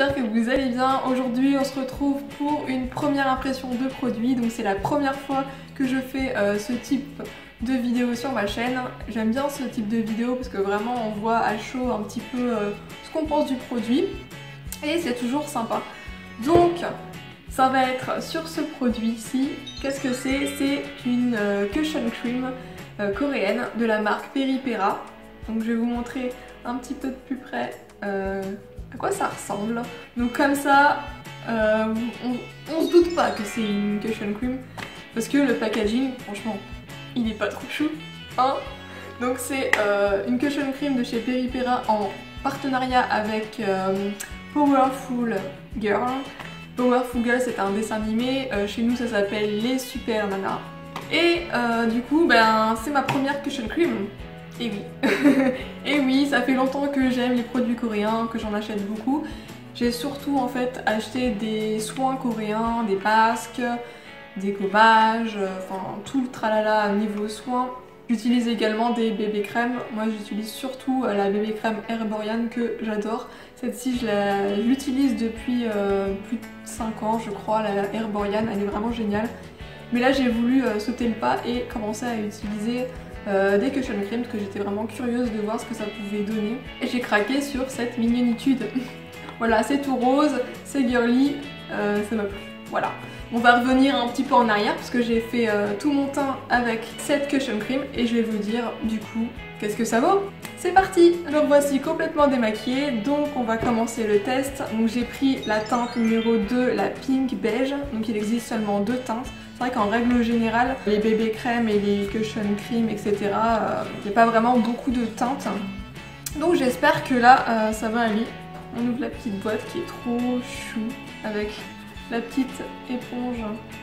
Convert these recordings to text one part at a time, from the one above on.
j'espère que vous allez bien. Aujourd'hui on se retrouve pour une première impression de produit. Donc c'est la première fois que je fais ce type de vidéo sur ma chaîne. J'aime bien ce type de vidéo parce que vraiment on voit à chaud un petit peu ce qu'on pense du produit. Et c'est toujours sympa. Donc ça va être sur ce produit-ci. Qu'est-ce que c'est? C'est une cushion cream coréenne de la marque Peripera. Donc je vais vous montrer un petit peu de plus près à quoi ça ressemble. Donc comme ça, on se doute pas que c'est une cushion cream parce que le packaging, franchement, il est pas trop chou, hein. Donc c'est une cushion cream de chez Peripera en partenariat avec Powerful Girl. Powerful Girl, c'est un dessin animé, chez nous ça s'appelle Les Super Nanas. Et du coup, ben, c'est ma première cushion cream. Et oui, et oui, ça fait longtemps que j'aime les produits coréens, que j'en achète beaucoup. J'ai surtout en fait acheté des soins coréens, des masques, des gommages, enfin tout le tralala niveau soins. J'utilise également des bébés crèmes. Moi j'utilise surtout la bébé crème Herborian que j'adore. Celle-ci je l'utilise depuis plus de 5 ans je crois, la Herborian, elle est vraiment géniale. Mais là j'ai voulu sauter le pas et commencer à utiliser des cushion cream parce que j'étais vraiment curieuse de voir ce que ça pouvait donner. Et j'ai craqué sur cette mignonitude. Voilà, c'est tout rose, c'est girly, ça m'a plu. Voilà. On va revenir un petit peu en arrière parce que j'ai fait tout mon teint avec cette cushion cream et je vais vous dire du coup qu'est-ce que ça vaut. C'est parti! Me voici complètement démaquillée, donc on va commencer le test. Donc j'ai pris la teinte numéro 2, la pink beige, donc il existe seulement 2 teintes. C'est vrai qu'en règle générale, les bébés crèmes et les cushion cream, etc., il n'y a pas vraiment beaucoup de teintes. Donc j'espère que là, ça va aller. On ouvre la petite boîte qui est trop chou avec la petite éponge,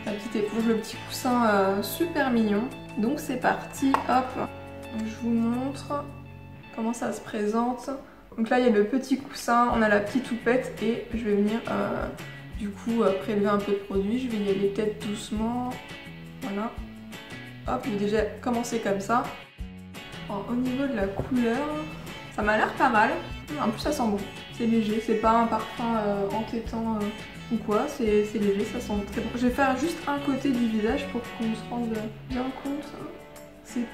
le petit coussin super mignon. Donc c'est parti, hop, je vous montre comment ça se présente. Donc là il y a le petit coussin, on a la petite houppette et je vais venir du coup prélever un peu de produit. Je vais y aller peut-être doucement, voilà. Hop, je vais déjà commencer comme ça. Alors, au niveau de la couleur, ça m'a l'air pas mal. En plus ça sent bon, c'est léger, c'est pas un parfum entêtant ou quoi, c'est léger, ça sent très bon. Je vais faire juste un côté du visage pour qu'on se rende bien compte. C'est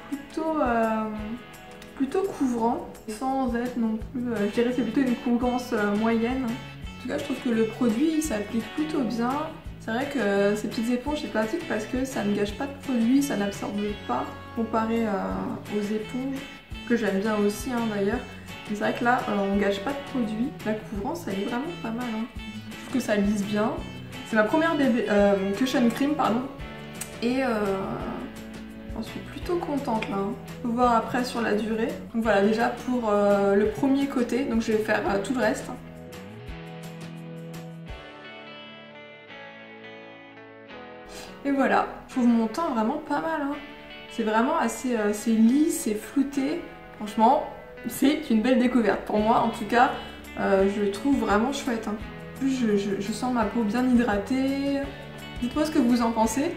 plutôt couvrant, sans être non plus, je dirais c'est plutôt une couvrance moyenne. En tout cas je trouve que le produit s'applique plutôt bien. C'est vrai que ces petites éponges c'est pratique parce que ça ne gâche pas de produit, ça n'absorbe pas comparé aux éponges, que j'aime bien aussi hein, d'ailleurs. Mais c'est vrai que là on gâche pas de produit. La couvrance elle est vraiment pas mal hein. Je trouve que ça lisse bien. C'est ma première cushion cream pardon. Et j'en suis plutôt contente là. On va voir après sur la durée. Donc voilà déjà pour le premier côté. Donc je vais faire tout le reste. Et voilà, je trouve mon teint vraiment pas mal hein. C'est vraiment assez lisse et flouté. Franchement, c'est une belle découverte. Pour moi en tout cas, je le trouve vraiment chouette hein. En plus je sens ma peau bien hydratée. Dites-moi ce que vous en pensez.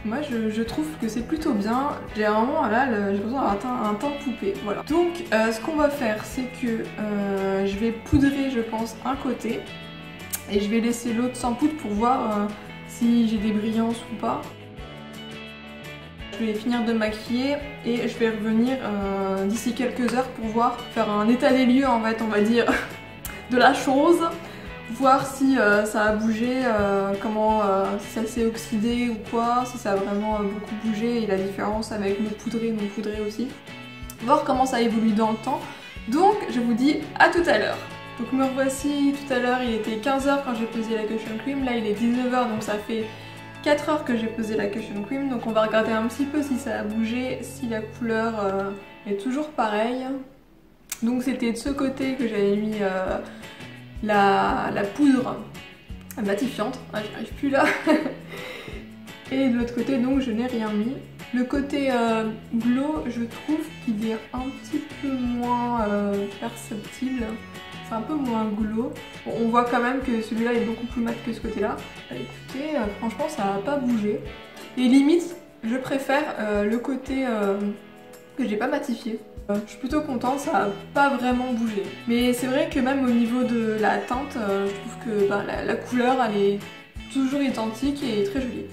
Moi je trouve que c'est plutôt bien. J'ai vraiment là, j'ai besoin d'avoir un teint poupée. Voilà. Donc ce qu'on va faire c'est que je vais poudrer je pense un côté. Et je vais laisser l'autre sans poudre pour voir si j'ai des brillances ou pas. Je vais finir de maquiller et je vais revenir d'ici quelques heures pour voir, faire un état des lieux en fait on va dire de la chose, voir si ça a bougé, comment si ça s'est oxydé ou quoi, si ça a vraiment beaucoup bougé et la différence avec le poudré, non poudré aussi, voir comment ça évolue dans le temps. Donc je vous dis à tout à l'heure. Donc me revoici tout à l'heure, il était 15 h quand j'ai posé la cushion cream, là il est 19 h donc ça fait 4 heures que j'ai posé la cushion cream, donc on va regarder un petit peu si ça a bougé, si la couleur est toujours pareille. Donc c'était de ce côté que j'avais mis la poudre matifiante, ah, j'y arrive plus là. Et de l'autre côté donc je n'ai rien mis. Le côté glow, je trouve qu'il est un petit peu moins perceptible. C'est un peu moins glow. Bon, on voit quand même que celui-là est beaucoup plus mat que ce côté-là. Écoutez, franchement ça n'a pas bougé. Et limite, je préfère le côté que j'ai pas matifié. Je suis plutôt contente, ça n'a pas vraiment bougé. Mais c'est vrai que même au niveau de la teinte, je trouve que la couleur elle est toujours identique et très jolie.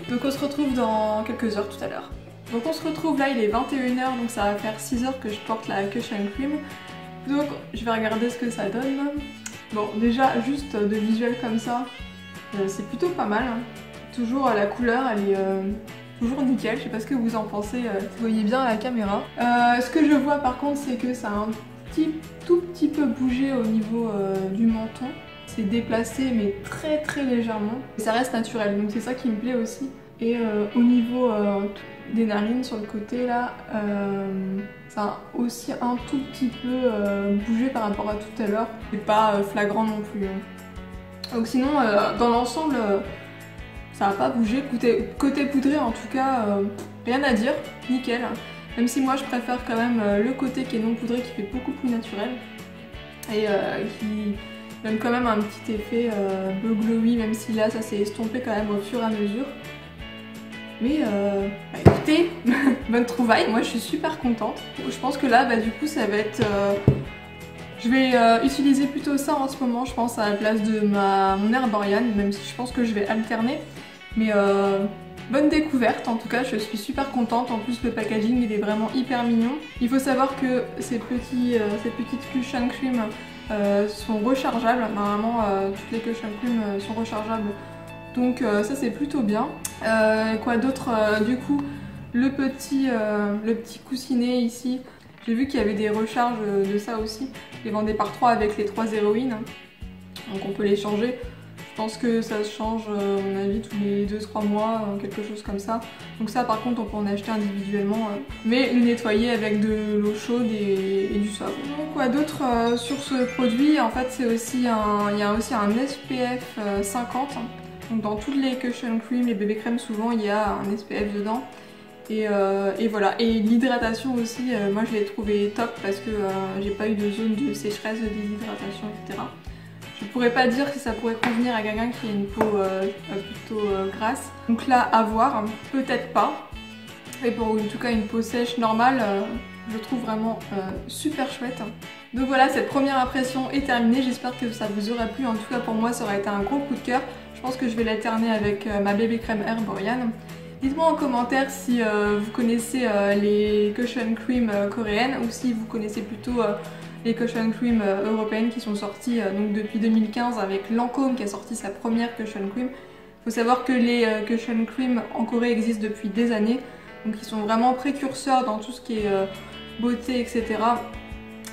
Donc on se retrouve dans quelques heures tout à l'heure. Donc on se retrouve là, il est 21h, donc ça va faire 6 heures que je porte la Cushion Cream. Donc je vais regarder ce que ça donne. Bon, déjà juste de visuel comme ça, c'est plutôt pas mal. Toujours la couleur, elle est toujours nickel. Je sais pas ce que vous en pensez, si vous voyez bien à la caméra. Ce que je vois par contre, c'est que ça a un tout petit peu bougé au niveau du menton. C'est déplacé mais très légèrement. Et ça reste naturel, donc c'est ça qui me plaît aussi. Et au niveau des narines sur le côté là, ça a aussi un tout petit peu bougé par rapport à tout à l'heure. C'est pas flagrant non plus. Donc sinon, dans l'ensemble, ça n'a pas bougé. Côté poudré en tout cas, rien à dire, nickel. Même si moi je préfère quand même le côté qui est non poudré, qui fait beaucoup plus naturel. Et qui donne quand même un petit effet bleu glowy, même si là ça s'est estompé quand même au fur et à mesure. Mais écoutez, bonne trouvaille, moi je suis super contente. Je pense que là du coup ça va être... je vais utiliser plutôt ça en ce moment, je pense, à la place de mon Herborian, même si je pense que je vais alterner. Mais bonne découverte, en tout cas je suis super contente. En plus le packaging il est vraiment hyper mignon. Il faut savoir que ces petites Cushion Cream sont rechargeables. Normalement toutes les Cushion Cream sont rechargeables. Donc ça c'est plutôt bien. Quoi d'autre, du coup le petit coussinet ici, j'ai vu qu'il y avait des recharges de ça aussi. Je les vendais par 3 avec les 3 héroïnes. Donc on peut les changer. Je pense que ça se change à mon avis tous les 2-3 mois, quelque chose comme ça. Donc ça par contre on peut en acheter individuellement. Mais le nettoyer avec de l'eau chaude et du savon. Donc quoi d'autre sur ce produit, en fait c'est aussi il y a aussi un SPF 50. Donc dans toutes les Cushion Cream, les bébés crèmes souvent il y a un SPF dedans. Et voilà, et l'hydratation aussi, moi je l'ai trouvé top parce que j'ai pas eu de zone de sécheresse, de déshydratation, etc. Je pourrais pas dire si ça pourrait convenir à quelqu'un qui a une peau plutôt grasse. Donc là, à voir, peut-être pas. Et pour en tout cas une peau sèche normale, je trouve vraiment super chouette. Donc voilà, cette première impression est terminée, j'espère que ça vous aura plu. En tout cas pour moi ça aurait été un gros coup de cœur. Je pense que je vais l'alterner avec ma bébé crème Herborian. Dites-moi en commentaire si vous connaissez les Cushion Cream coréennes ou si vous connaissez plutôt les Cushion Cream européennes qui sont sorties donc depuis 2015 avec Lancôme qui a sorti sa première Cushion Cream. Il faut savoir que les Cushion Cream en Corée existent depuis des années, donc ils sont vraiment précurseurs dans tout ce qui est beauté, etc.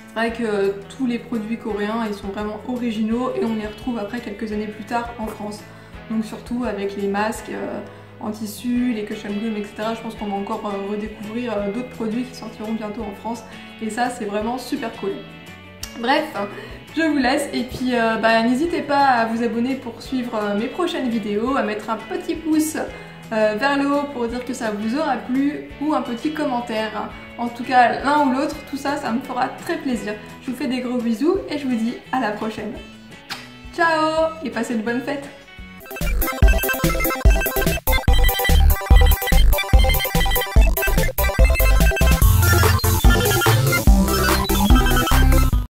C'est vrai que tous les produits coréens ils sont vraiment originaux et on les retrouve après quelques années plus tard en France. Donc surtout avec les masques en tissu, les Cushion Cream, etc. Je pense qu'on va encore redécouvrir d'autres produits qui sortiront bientôt en France. Et ça, c'est vraiment super cool. Bref, je vous laisse. Et puis, n'hésitez pas à vous abonner pour suivre mes prochaines vidéos, à mettre un petit pouce vers le haut pour dire que ça vous aura plu ou un petit commentaire. En tout cas, l'un ou l'autre, tout ça, ça me fera très plaisir. Je vous fais des gros bisous et je vous dis à la prochaine. Ciao et passez de bonnes fêtes!